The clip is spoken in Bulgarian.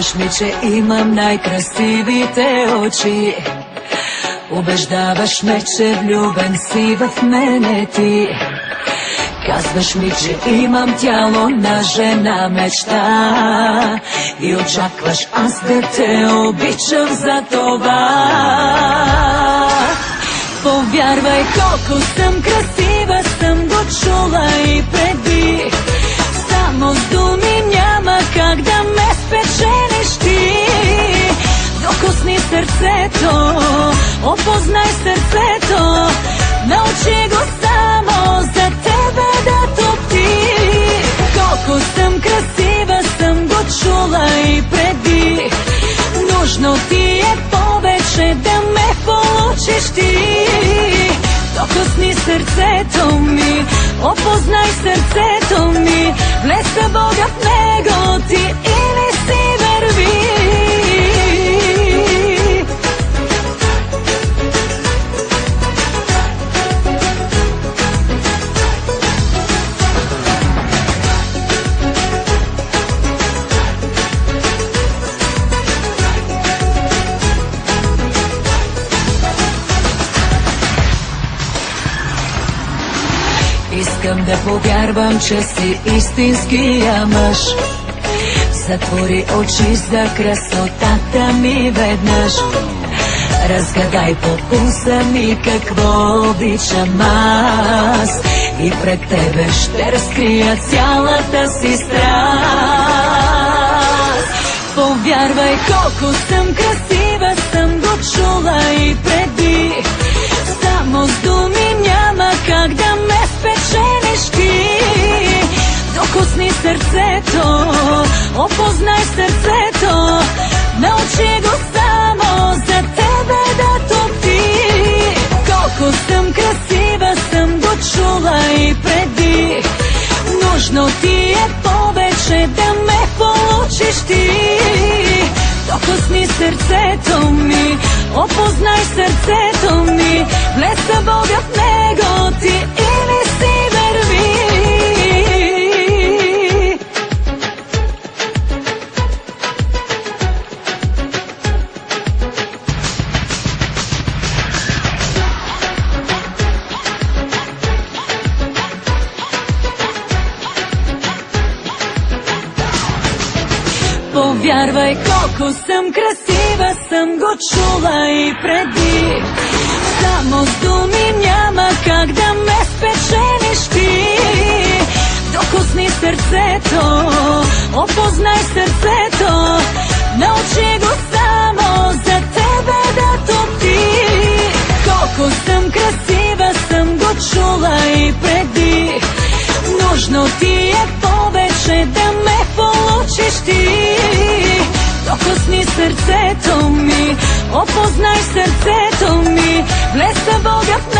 Казваш ми, че имам най-красивите очи. Убеждаваш ме, че влюбен си в мене ти. Казваш ми, че имам тяло на жена мечта и очакваш аз да те обичам за това. Повярвай колко съм красива, съм го чула и преди. Само с думи няма как да ме спечелиш ти. Докосни сърцето, опознай сърцето, научи го само за тебе да топти. Колко съм красива, съм го чула и преди. Нужно ти е повече да ме получиш ти. Докосни сърцето ми, опознай сърцето ми, влез за Бога в него ти или си върви. Искам да повярвам, че си истинския мъж. Затвори очи за красотата ми веднъж. Разгадай по пулса ми какво обичам аз и пред тебе ще разкрия цялата си страст. Повярвай колко съм красива, съм го чула и преди. Само с думи няма как да ме спечелиш ти. Докосни сърцето, опознай сърцето, научи го само за тебе да топти. Колко съм красива, съм го чула и преди. Нужно ти е повече да ме получиш ти. Докосни сърцето ми, опознай сърцето ми, влез за Бога в него ти или си върви. Повярвай колко съм красива, съм го чула и преди. Само с думи няма как да ме спечелиш ти. Докосни сърцето, опознай сърцето, научи го само за тебе да топти. Колко съм красива, съм го чула и преди. Нужно ти е повече да ме получиш ти. Докосни сърцето ми, опознай сърцето ми, влез за Бога в